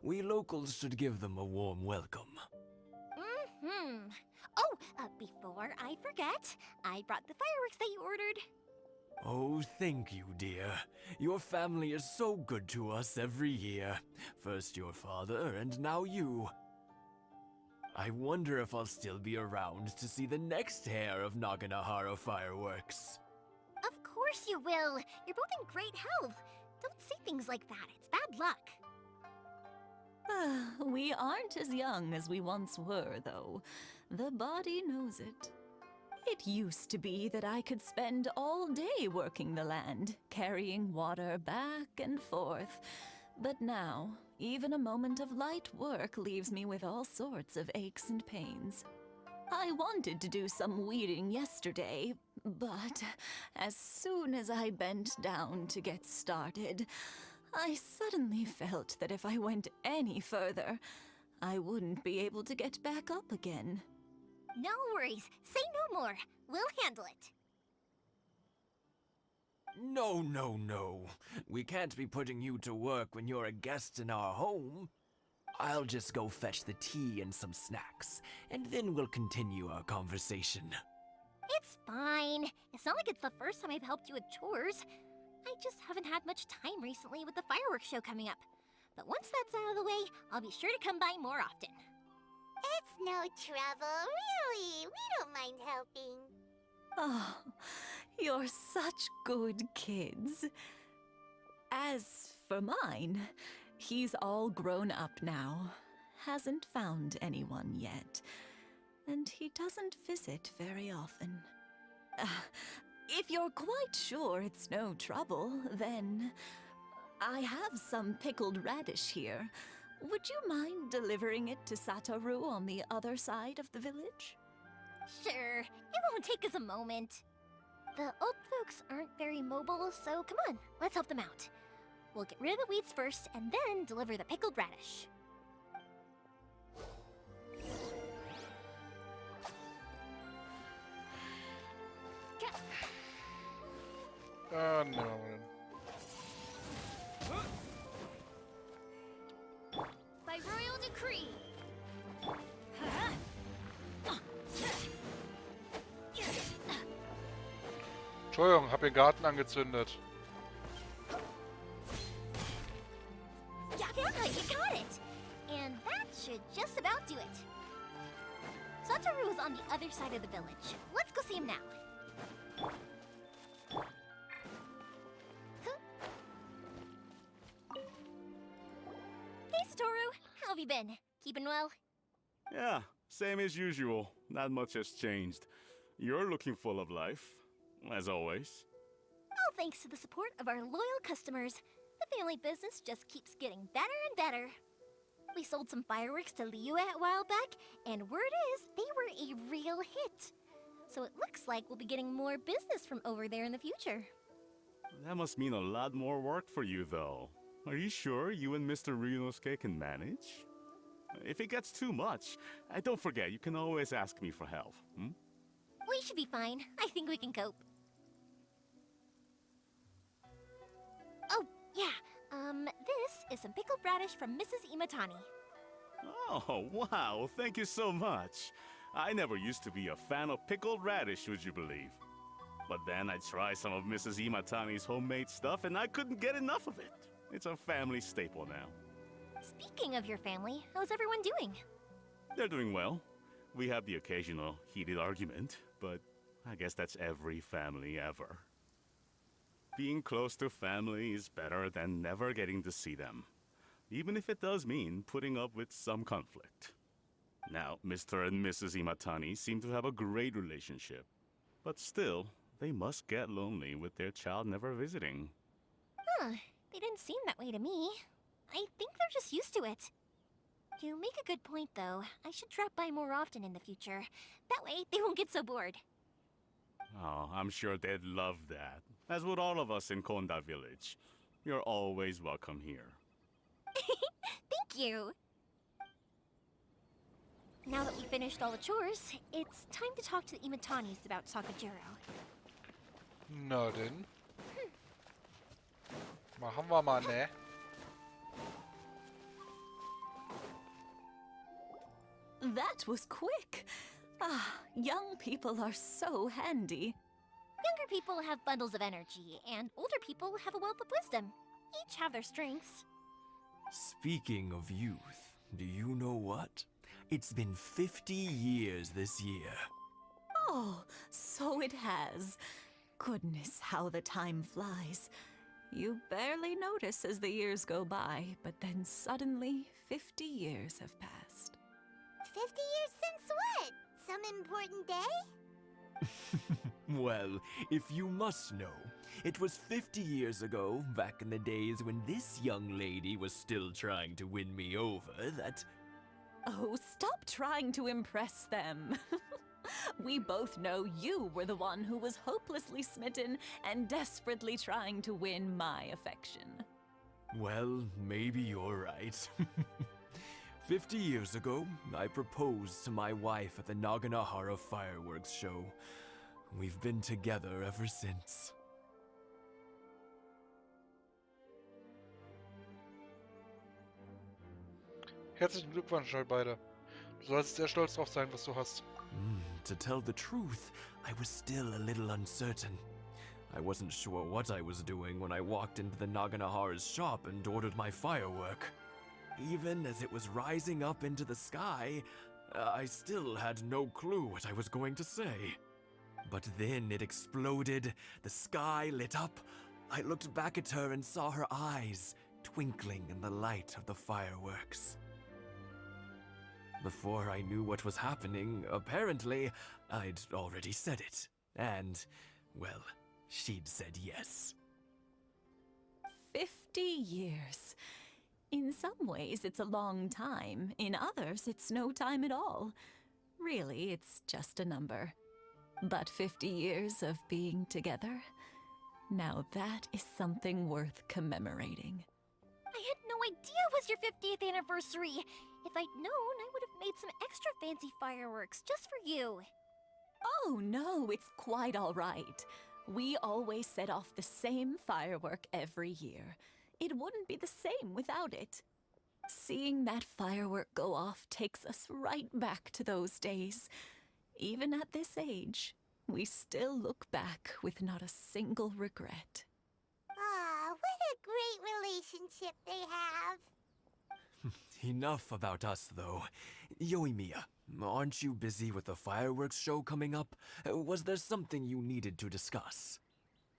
We locals should give them a warm welcome. Oh, before I forget, I brought the fireworks that you ordered. Oh, thank you, dear. Your family is so good to us every year. First your father, and now you. I wonder if I'll still be around to see the next hair of Naganahara fireworks. Of course you will. You're both in great health. Don't say things like that. It's bad luck. We aren't as young as we once were, though. The body knows it. It used to be that I could spend all day working the land, carrying water back and forth. But now, even a moment of light work leaves me with all sorts of aches and pains. I wanted to do some weeding yesterday, but as soon as I bent down to get started, I suddenly felt that if I went any further, I wouldn't be able to get back up again. No worries. Say no more. We'll handle it. No. We can't be putting you to work when you're a guest in our home. I'll just go fetch the tea and some snacks, and then we'll continue our conversation. It's fine. It's not like it's the first time I've helped you with chores. I just haven't had much time recently with the fireworks show coming up. But once that's out of the way, I'll be sure to come by more often. It's no trouble, really. We don't mind helping. Oh, you're such good kids. As for mine, he's all grown up now. Hasn't found anyone yet. And he doesn't visit very often. If you're quite sure it's no trouble, then I have some pickled radish here. Would you mind delivering it to Satoru on the other side of the village? Sure, it won't take us a moment. The old folks aren't very mobile, so come on, let's help them out. We'll get rid of the weeds first, and then deliver the pickled radish. Oh no. By royal decree. Entschuldigung, hab den Garten angezündet. Yeah, you got it. And that should just about do it. Satoru is on the other side of the village. Let's go see him now. Hey, Satoru. How have you been? Keeping well? Yeah, same as usual. Not much has changed. You're looking full of life, as always. All thanks to the support of our loyal customers. The family business just keeps getting better and better. We sold some fireworks to Liyue a while back, and word is they were a real hit. So it looks like we'll be getting more business from over there in the future. That must mean a lot more work for you, though. Are you sure you and Mr. Ryunosuke can manage? If it gets too much, don't forget, you can always ask me for help. We should be fine. I think we can cope. Oh, yeah. This is some pickled radish from Mrs. Imatani. Oh, wow. Thank you so much. I never used to be a fan of pickled radish, would you believe? But then I tried some of Mrs. Imatani's homemade stuff, and I couldn't get enough of it. It's a family staple now. Speaking of your family, how's everyone doing? They're doing well. We have the occasional heated argument, but I guess that's every family ever. Being close to family is better than never getting to see them, even if it does mean putting up with some conflict. Now, Mr. and Mrs. Imatani seem to have a great relationship, but still, they must get lonely with their child never visiting. Huh, they didn't seem that way to me. I think they're just used to it. You make a good point, though. I should drop by more often in the future. That way, they won't get so bored. Oh, I'm sure they'd love that, as would all of us in Konda Village. You're always welcome here. Thank you! Now that we finished all the chores, it's time to talk to the Imatanis about Sakajiro. Na denn. Machen wir mal, ne? That was quick. Ah, young people are so handy. Younger people have bundles of energy, and older people have a wealth of wisdom. Each have their strengths. Speaking of youth, do you know what? It's been 50 years this year. Oh, so it has. Goodness, how the time flies. You barely notice as the years go by, but then suddenly 50 years have passed. 50 years since what? Some important day? Well, if you must know, it was 50 years ago, back in the days when this young lady was still trying to win me over, that... Oh, stop trying to impress them. We both know you were the one who was hopelessly smitten and desperately trying to win my affection. Well, maybe you're right. 50 years ago, I proposed to my wife at the Naganahara fireworks show. We've been together ever since. Herzlichen Glückwunsch, euch beide. Du sollst sehr stolz drauf sein, was du hast. To tell the truth, I was still a little uncertain. I wasn't sure what I was doing when I walked into the Naganahara's shop and ordered my firework. Even as it was rising up into the sky, I still had no clue what I was going to say. But then it exploded, the sky lit up. I looked back at her and saw her eyes twinkling in the light of the fireworks. Before I knew what was happening, apparently, I'd already said it. And, well, she'd said yes. 50 years. In some ways, it's a long time. In others, it's no time at all. Really, it's just a number. But 50 years of being together? Now that is something worth commemorating. I had no idea it was your 50th anniversary. If I'd known, I would have made some extra fancy fireworks just for you. Oh no, it's quite all right. We always set off the same firework every year. It wouldn't be the same without it. Seeing that firework go off takes us right back to those days. Even at this age, we still look back with not a single regret. Ah, what a great relationship they have. Enough about us, though. Yoimiya, aren't you busy with the fireworks show coming up? Was there something you needed to discuss?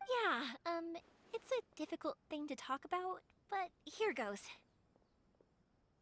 Yeah, it's a difficult thing to talk about, but here goes.